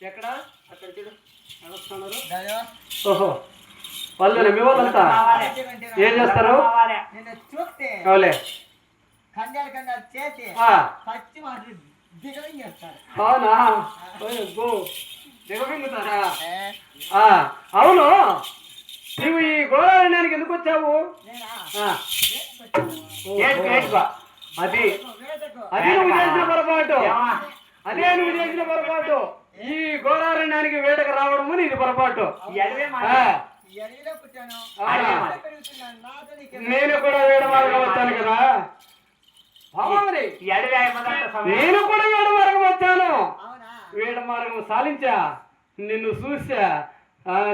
ఎక్కడ అక్కడ చూడు ఓహో వాళ్ళు మీ వాళ్ళంతా ఏం చేస్తారు అవులే అవునా దిగమింగుతారా అవును నువ్వు ఈ గోదావరికి ఎందుకు వచ్చావు అది అది నువ్వు చేసిన పొరపాటు అదే నువ్వు చేసిన పొరపాటు ఈ గోదావరణ్యానికి వేటకు రావడము నీది పొరపాటు నేను కూడా వేడ మార్గం వచ్చాను కదా నేను కూడా వేడ మార్గం వచ్చాను వేడ మార్గం సాధించా నిన్ను చూసా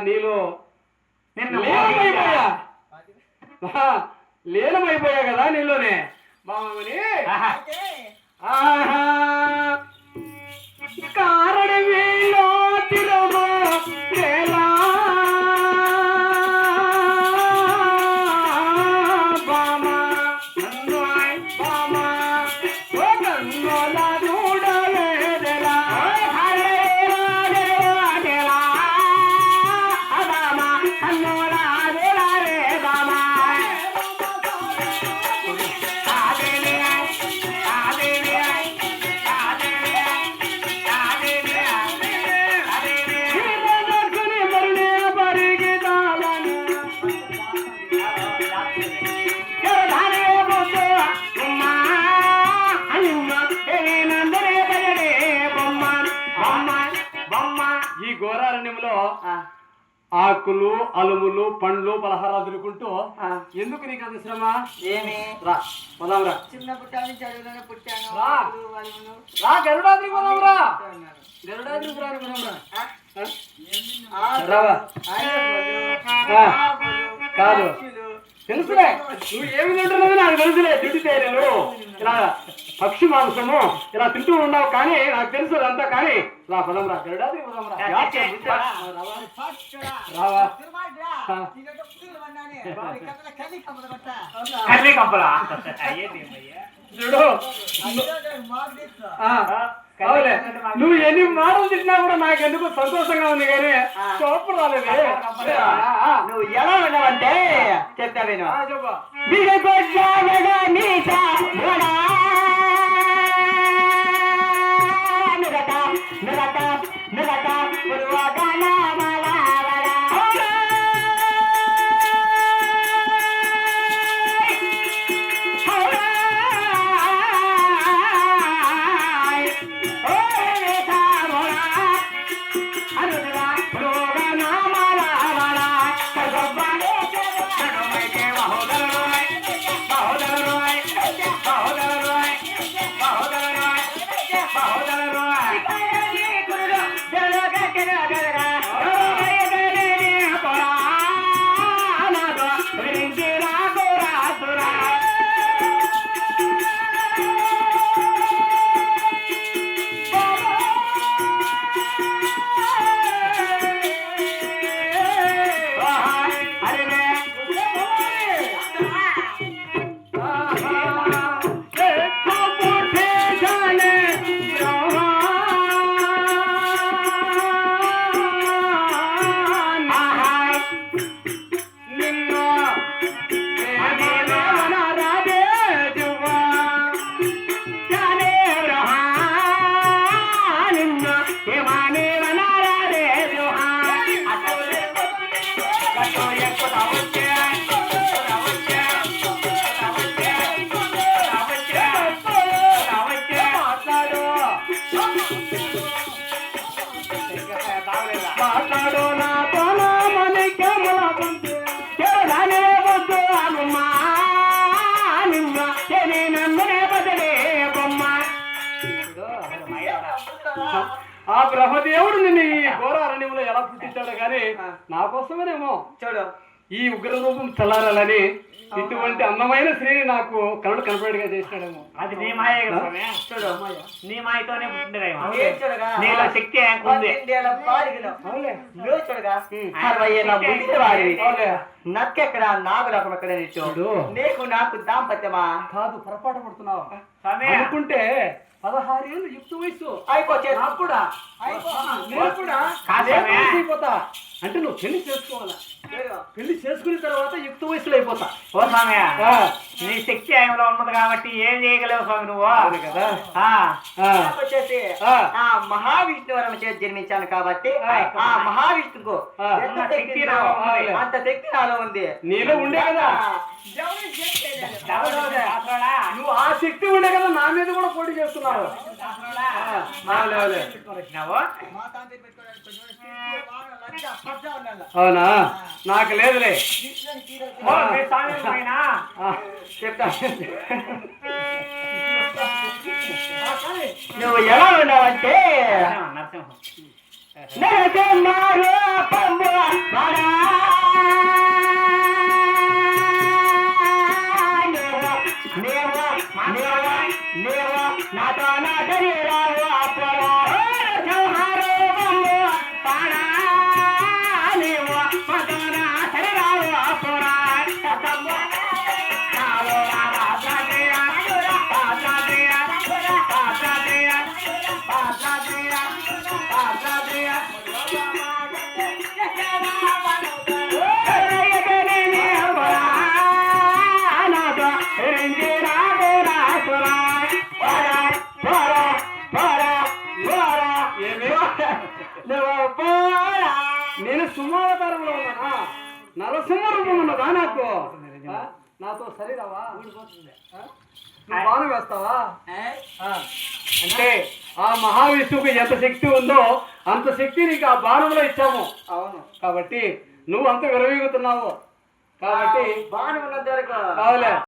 నీలో లీనమైపోయా కదా నీలోనే బామని కారణమేలో తిరుమో వేలా బామా నన్నుయ్ బామా ఓ కన్నుల దూడలేదెలా హరేలా దేవా బామా కన్నుల దూడలే బామా గోరారణ్యంలో ఆకులు అలుములు పండ్లు పలహారాలు తినుకుంటూ ఎందుకు నీకు అంత శ్రమ ఏమి రా పోదాంరా చిన్న పుట్టాల నుంచి అడవిలోనే పుట్టాను రా గరుడాద్రి పోదాంరా గరుడాద్రి పోదాంరా కాదు తెలుసులే నువ్వు ఏమి తింటున్నది నాకు తెలుసులే తింటే నేను ఇలా పక్షి మాంసము ఇలా తింటూ ఉన్నావు కానీ నాకు తెలుసు అంతా కానీ రా పదం రా గరుడాద్రి పదం చూడు అవులే నువ్వు ఎన్ని మాటలు తిట్టినా కూడా నాకు ఎందుకు సంతోషంగా ఉంది కానీ కోపం రాలేదు నువ్వు ఎలా విన్నావంటే చెప్తా నేను ఆ బ్రహ్మదేవుడు నిన్ను ఈ ఘోర అరణ్యంలో ఎలా పుట్టించాడు కానీ నా కోసమేనేమో చూడు ఈ ఉగ్ర రూపం చల్లారాలని ఇటువంటి అందమైన స్త్రీని నాకు కనుడు కనపడిగా చేసినాడేమో. అది నీ మాయే కదా స్వామి. చూడు నీ మాయతోనే పుట్టినదేమో. చూడగా నీలో శక్తి ఉంది. 18 బాలికలు అవులే నువ్వు చూడగా 60 ఏళ్ళ ముసలి వాడివి. అవులే నక్కెక్కడ నాగులకు ఎక్కడ నిల్చోడు చూడు. నీకు నాకు దాంపత్యమా కాదు పొరపాటు పడుతున్నావు స్వామి అనుకుంటే 16 ఏళ్ళు యుక్త వయసు అయిపోతే నాకు కూడా నేను కూడా కాదు అదే స్వామి. వయసు అయిపోతా అంటే నువ్వు పెళ్లి చేసుకోవాలా పెళ్లి చేసుకున్న తర్వాత యుక్త వయసులో అయిపోతా. ఓ స్వామి ఆ, నీ శక్తి ఆయనలో ఉన్నది కాబట్టి ఏం చేయగలేవు స్వామి నువ్వు. అవును కదా ఆ, ఆ, వచ్చేసి ఆ. ఆ మహావిష్ణువరం చేతి జన్మించాను కాబట్టి ఆ. ఆ మహావిష్ణుకు ఆ. ఎంత శక్తి నాలో నాలో ఉంది. అంత శక్తి నాలో ఉంది. నీలో ఉండే కదా శాస్త్రుడా? నువ్వు ఆ శక్తి ఉండే కదా నా మీద కూడా పోటీ చేస్తున్నావు. శాస్త్రుడా? అవులే, అవులే. వచ్చినావు? అవునా నాకు లేదులే. ఓ, మీ స్వామి పైన ఆ, చెప్తా. నువ్వు ఎలా ఉన్నావంటే నరసింహం. నరసింహారు పంబు వాడా. నీవు నాతో నా శరీరాలు అప్పుడు నరసింహారు పంబు వాడా. నీవు నాతో నా శరీరాలు అప్పుడు నేను సుమావతారంలో ఉన్నానా నరసింహ రూపం ఉన్నదా నాకు ఆ? నాతో సరిరావా నువ్వు బాణం వేస్తావా ఆ, అంటే ఆ మహావిష్ణువుకు ఎంత శక్తి ఉందో అంత శక్తి నీకు ఆ బాణంలో ఇచ్చాము. అవును కాబట్టి నువ్వు అంత విరవీగుతున్నావు కాబట్టి బాగా ఉన్నంత వరకు కాదులే.